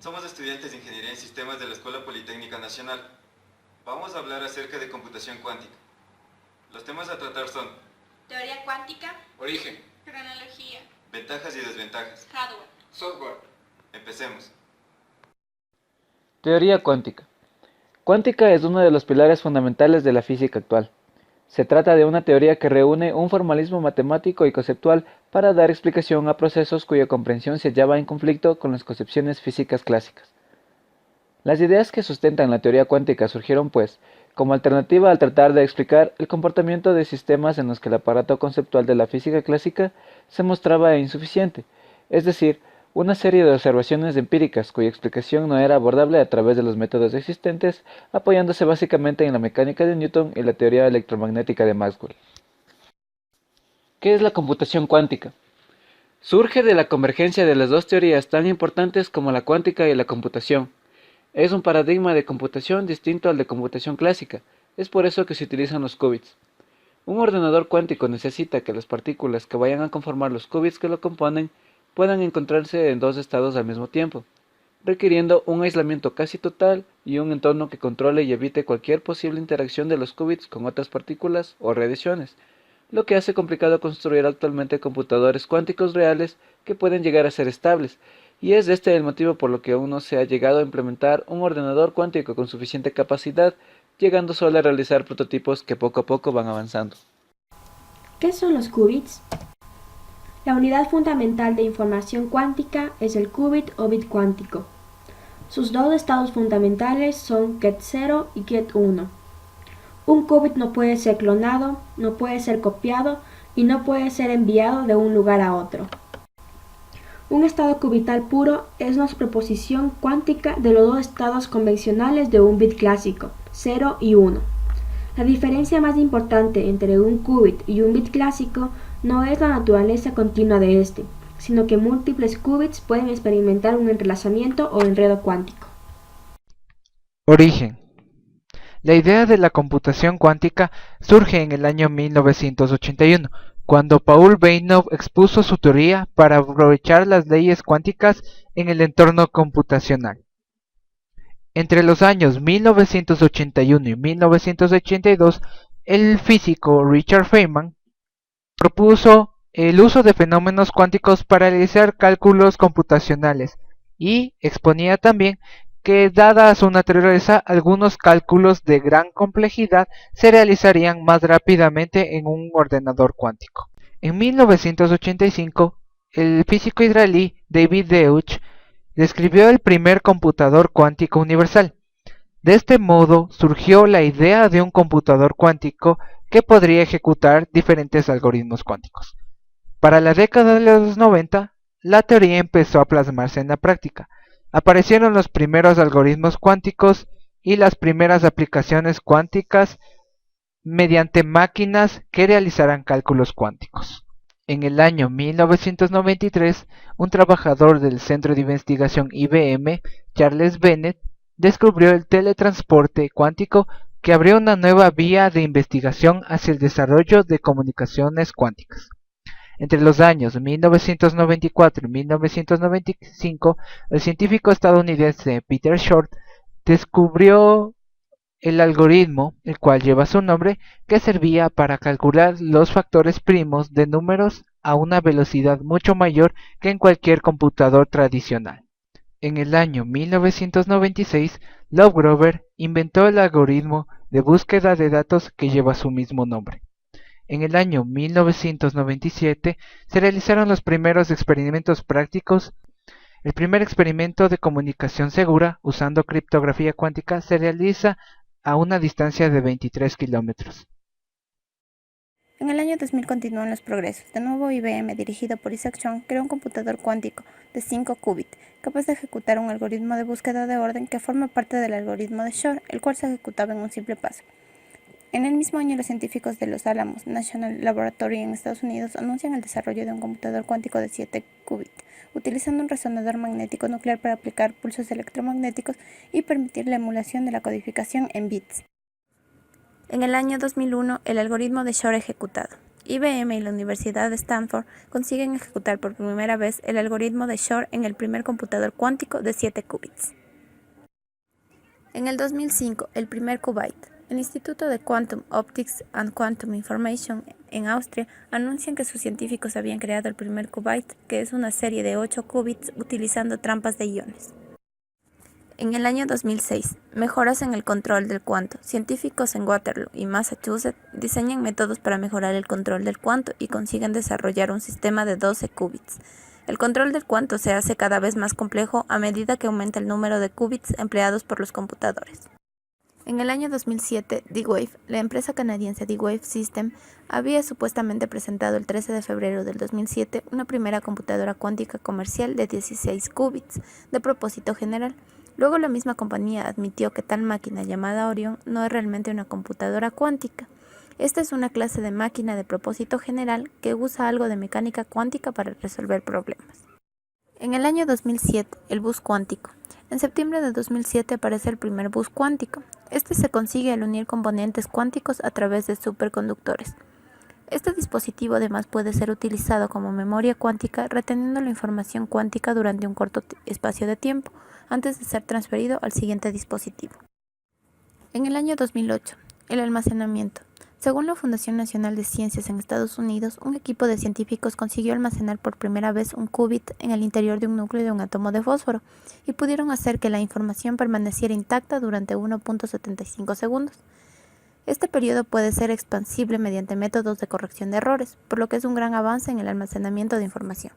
Somos estudiantes de Ingeniería en Sistemas de la Escuela Politécnica Nacional. Vamos a hablar acerca de computación cuántica. Los temas a tratar son teoría cuántica, origen, cronología, ventajas y desventajas, hardware, software. Empecemos. Teoría cuántica. Cuántica es uno de los pilares fundamentales de la física actual. Se trata de una teoría que reúne un formalismo matemático y conceptual para dar explicación a procesos cuya comprensión se hallaba en conflicto con las concepciones físicas clásicas. Las ideas que sustentan la teoría cuántica surgieron, pues, como alternativa al tratar de explicar el comportamiento de sistemas en los que el aparato conceptual de la física clásica se mostraba insuficiente, es decir, una serie de observaciones empíricas cuya explicación no era abordable a través de los métodos existentes, apoyándose básicamente en la mecánica de Newton y la teoría electromagnética de Maxwell. ¿Qué es la computación cuántica? Surge de la convergencia de las dos teorías tan importantes como la cuántica y la computación. Es un paradigma de computación distinto al de computación clásica, es por eso que se utilizan los qubits. Un ordenador cuántico necesita que las partículas que vayan a conformar los qubits que lo componen puedan encontrarse en dos estados al mismo tiempo, requiriendo un aislamiento casi total y un entorno que controle y evite cualquier posible interacción de los qubits con otras partículas o radiaciones, lo que hace complicado construir actualmente computadores cuánticos reales que pueden llegar a ser estables, y es este el motivo por lo que aún no se ha llegado a implementar un ordenador cuántico con suficiente capacidad, llegando solo a realizar prototipos que poco a poco van avanzando. ¿Qué son los qubits? La unidad fundamental de información cuántica es el qubit o bit cuántico. Sus dos estados fundamentales son Ket 0 y Ket 1. Un qubit no puede ser clonado, no puede ser copiado y no puede ser enviado de un lugar a otro. Un estado cubital puro es una superposición cuántica de los dos estados convencionales de un bit clásico, 0 y 1. La diferencia más importante entre un qubit y un bit clásico no es la naturaleza continua de este, sino que múltiples qubits pueden experimentar un entrelazamiento o enredo cuántico. Origen. La idea de la computación cuántica surge en el año 1981, cuando Paul Benioff expuso su teoría para aprovechar las leyes cuánticas en el entorno computacional. Entre los años 1981 y 1982, el físico Richard Feynman propuso el uso de fenómenos cuánticos para realizar cálculos computacionales y exponía también que, dada su naturaleza, algunos cálculos de gran complejidad se realizarían más rápidamente en un ordenador cuántico. En 1985, el físico israelí David Deutsch describió el primer computador cuántico universal. De este modo surgió la idea de un computador cuántico que podría ejecutar diferentes algoritmos cuánticos. Para la década de los 90, la teoría empezó a plasmarse en la práctica. Aparecieron los primeros algoritmos cuánticos y las primeras aplicaciones cuánticas mediante máquinas que realizaran cálculos cuánticos. En el año 1993, un trabajador del Centro de Investigación IBM, Charles Bennett, descubrió el teletransporte cuántico que abrió una nueva vía de investigación hacia el desarrollo de comunicaciones cuánticas. Entre los años 1994 y 1995, el científico estadounidense Peter Short descubrió el algoritmo, el cual lleva su nombre, que servía para calcular los factores primos de números a una velocidad mucho mayor que en cualquier computador tradicional. En el año 1996, Lovegrove inventó el algoritmo de búsqueda de datos que lleva su mismo nombre. En el año 1997 se realizaron los primeros experimentos prácticos. El primer experimento de comunicación segura usando criptografía cuántica se realiza a una distancia de 23 kilómetros. En el año 2000 continúan los progresos. De nuevo, IBM, dirigido por Isaac Chung, creó un computador cuántico de 5 qubits, capaz de ejecutar un algoritmo de búsqueda de orden que forma parte del algoritmo de Shor, el cual se ejecutaba en un simple paso. En el mismo año, los científicos de Los Alamos National Laboratory en Estados Unidos anuncian el desarrollo de un computador cuántico de 7 qubits, utilizando un resonador magnético nuclear para aplicar pulsos electromagnéticos y permitir la emulación de la codificación en bits. En el año 2001, el algoritmo de Shor ejecutado. IBM y la Universidad de Stanford consiguen ejecutar por primera vez el algoritmo de Shor en el primer computador cuántico de 7 qubits. En el 2005, el primer qubit. El Instituto de Quantum Optics and Quantum Information en Austria anuncian que sus científicos habían creado el primer qubit, que es una serie de 8 qubits utilizando trampas de iones. En el año 2006, mejoras en el control del cuanto. Científicos en Waterloo y Massachusetts diseñan métodos para mejorar el control del cuanto y consiguen desarrollar un sistema de 12 qubits. El control del cuanto se hace cada vez más complejo a medida que aumenta el número de qubits empleados por los computadores. En el año 2007, D-Wave, la empresa canadiense D-Wave System, había supuestamente presentado el 13 de febrero del 2007 una primera computadora cuántica comercial de 16 qubits de propósito general. Luego la misma compañía admitió que tal máquina llamada Orion no es realmente una computadora cuántica. Esta es una clase de máquina de propósito general que usa algo de mecánica cuántica para resolver problemas. En el año 2007, el bus cuántico. En septiembre de 2007 aparece el primer bus cuántico. Este se consigue al unir componentes cuánticos a través de superconductores. Este dispositivo además puede ser utilizado como memoria cuántica, reteniendo la información cuántica durante un corto espacio de tiempo, antes de ser transferido al siguiente dispositivo. En el año 2008, el almacenamiento. Según la Fundación Nacional de Ciencias en Estados Unidos, un equipo de científicos consiguió almacenar por primera vez un qubit en el interior de un núcleo de un átomo de fósforo y pudieron hacer que la información permaneciera intacta durante 1.75 segundos. Este periodo puede ser expansible mediante métodos de corrección de errores, por lo que es un gran avance en el almacenamiento de información.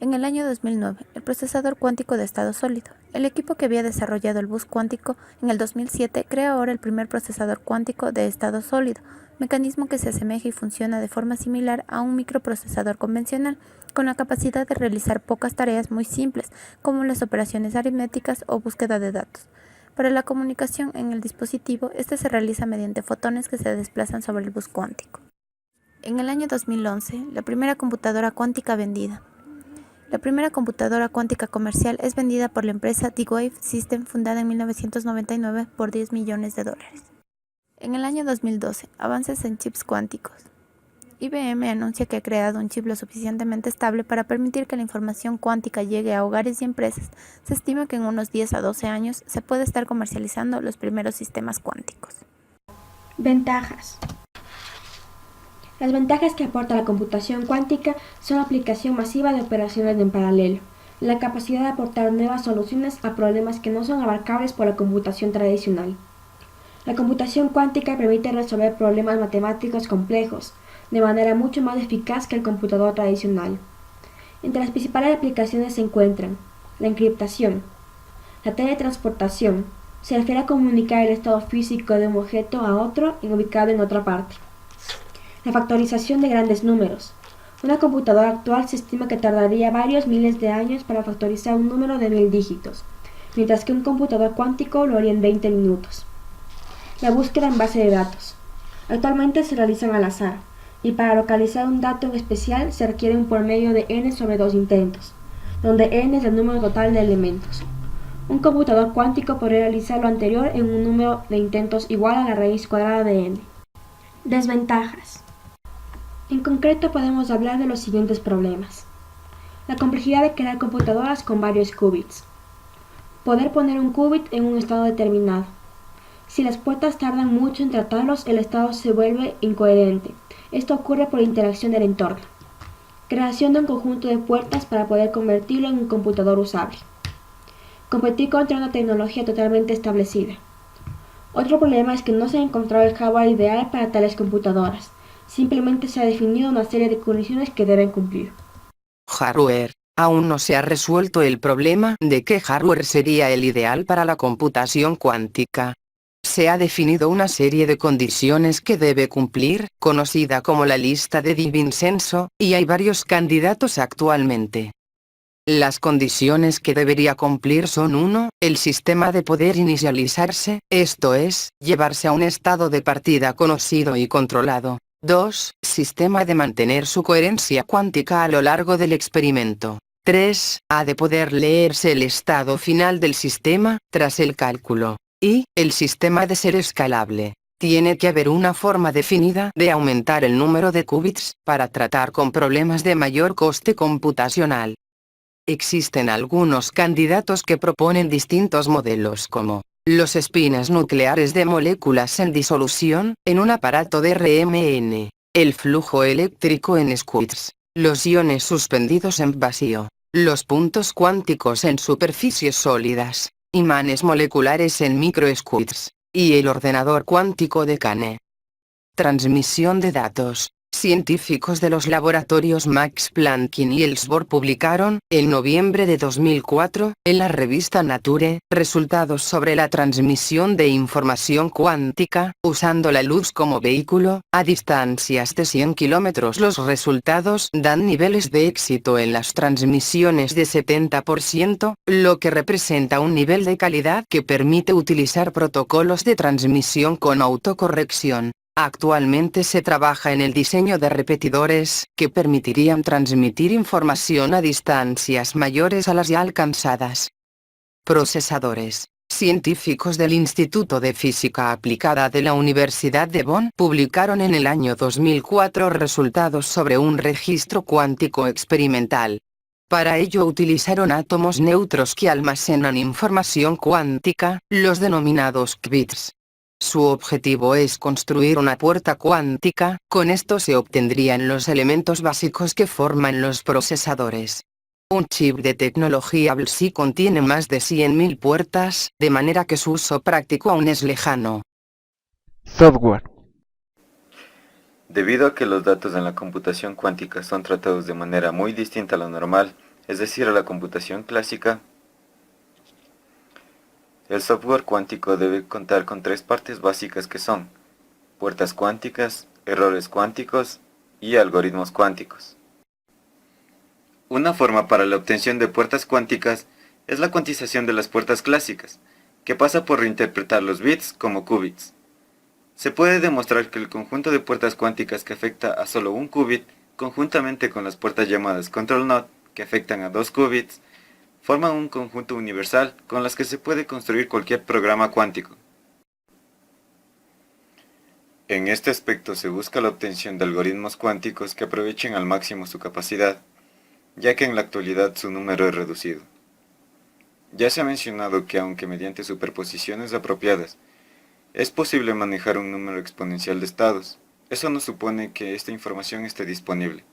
En el año 2009, el procesador cuántico de estado sólido. El equipo que había desarrollado el bus cuántico en el 2007 crea ahora el primer procesador cuántico de estado sólido, mecanismo que se asemeja y funciona de forma similar a un microprocesador convencional, con la capacidad de realizar pocas tareas muy simples, como las operaciones aritméticas o búsqueda de datos. Para la comunicación en el dispositivo, este se realiza mediante fotones que se desplazan sobre el bus cuántico. En el año 2011, la primera computadora cuántica vendida. La primera computadora cuántica comercial es vendida por la empresa D-Wave System, fundada en 1999 por $10 millones. En el año 2012, avances en chips cuánticos. IBM anuncia que ha creado un chip lo suficientemente estable para permitir que la información cuántica llegue a hogares y empresas. Se estima que en unos 10 a 12 años se puede estar comercializando los primeros sistemas cuánticos. Ventajas. Las ventajas que aporta la computación cuántica son la aplicación masiva de operaciones en paralelo, la capacidad de aportar nuevas soluciones a problemas que no son abarcables por la computación tradicional. La computación cuántica permite resolver problemas matemáticos complejos de manera mucho más eficaz que el computador tradicional. Entre las principales aplicaciones se encuentran la encriptación, la teletransportación, se refiere a comunicar el estado físico de un objeto a otro ubicado en otra parte. La factorización de grandes números. Una computadora actual se estima que tardaría varios miles de años para factorizar un número de 1000 dígitos, mientras que un computador cuántico lo haría en 20 minutos. La búsqueda en base de datos. Actualmente se realizan al azar, y para localizar un dato en especial se requiere un promedio de n sobre 2 intentos, donde n es el número total de elementos. Un computador cuántico podría realizar lo anterior en un número de intentos igual a la raíz cuadrada de n. Desventajas. En concreto podemos hablar de los siguientes problemas. La complejidad de crear computadoras con varios qubits. Poder poner un qubit en un estado determinado. Si las puertas tardan mucho en tratarlos, el estado se vuelve incoherente. Esto ocurre por interacción del entorno. Creación de un conjunto de puertas para poder convertirlo en un computador usable. Competir contra una tecnología totalmente establecida. Otro problema es que no se ha encontrado el hardware ideal para tales computadoras. Simplemente se ha definido una serie de condiciones que deben cumplir. Hardware. Aún no se ha resuelto el problema de qué hardware sería el ideal para la computación cuántica. Se ha definido una serie de condiciones que debe cumplir, conocida como la lista de Di Vincenzo, y hay varios candidatos actualmente. Las condiciones que debería cumplir son 1. El sistema de poder inicializarse, esto es, llevarse a un estado de partida conocido y controlado. 2. Sistema de mantener su coherencia cuántica a lo largo del experimento. 3. Ha de poder leerse el estado final del sistema, tras el cálculo. Y, el sistema de ser escalable. Tiene que haber una forma definida de aumentar el número de qubits para tratar con problemas de mayor coste computacional. Existen algunos candidatos que proponen distintos modelos como los espines nucleares de moléculas en disolución, en un aparato de RMN, el flujo eléctrico en qubits, los iones suspendidos en vacío, los puntos cuánticos en superficies sólidas, imanes moleculares en microqubits, y el ordenador cuántico de Kane. Transmisión de datos. Científicos de los laboratorios Max Planck y Niels Bohr publicaron, en noviembre de 2004, en la revista Nature, resultados sobre la transmisión de información cuántica, usando la luz como vehículo, a distancias de 100 kilómetros. Los resultados dan niveles de éxito en las transmisiones de 70%, lo que representa un nivel de calidad que permite utilizar protocolos de transmisión con autocorrección. Actualmente se trabaja en el diseño de repetidores, que permitirían transmitir información a distancias mayores a las ya alcanzadas. Procesadores. Científicos del Instituto de Física Aplicada de la Universidad de Bonn publicaron en el año 2004 resultados sobre un registro cuántico experimental. Para ello utilizaron átomos neutros que almacenan información cuántica, los denominados qubits. Su objetivo es construir una puerta cuántica, con esto se obtendrían los elementos básicos que forman los procesadores. Un chip de tecnología BLSI contiene más de 100.000 puertas, de manera que su uso práctico aún es lejano. Software. Debido a que los datos en la computación cuántica son tratados de manera muy distinta a lo normal, es decir, a la computación clásica, el software cuántico debe contar con tres partes básicas que son puertas cuánticas, errores cuánticos y algoritmos cuánticos. Una forma para la obtención de puertas cuánticas es la cuantización de las puertas clásicas, que pasa por reinterpretar los bits como qubits. Se puede demostrar que el conjunto de puertas cuánticas que afecta a solo un qubit, conjuntamente con las puertas llamadas control node, que afectan a 2 qubits, forman un conjunto universal con las que se puede construir cualquier programa cuántico. En este aspecto se busca la obtención de algoritmos cuánticos que aprovechen al máximo su capacidad, ya que en la actualidad su número es reducido. Ya se ha mencionado que aunque mediante superposiciones apropiadas, es posible manejar un número exponencial de estados, eso no supone que esta información esté disponible.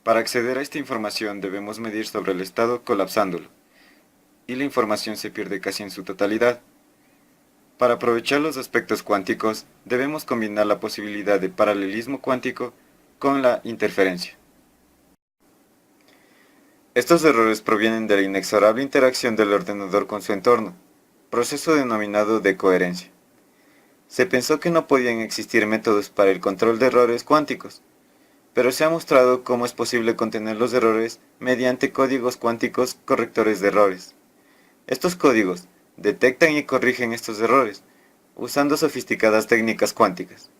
Para acceder a esta información debemos medir sobre el estado colapsándolo, y la información se pierde casi en su totalidad. Para aprovechar los aspectos cuánticos, debemos combinar la posibilidad de paralelismo cuántico con la interferencia. Estos errores provienen de la inexorable interacción del ordenador con su entorno, proceso denominado de coherencia. Se pensó que no podían existir métodos para el control de errores cuánticos, pero se ha mostrado cómo es posible contener los errores mediante códigos cuánticos correctores de errores. Estos códigos detectan y corrigen estos errores, usando sofisticadas técnicas cuánticas.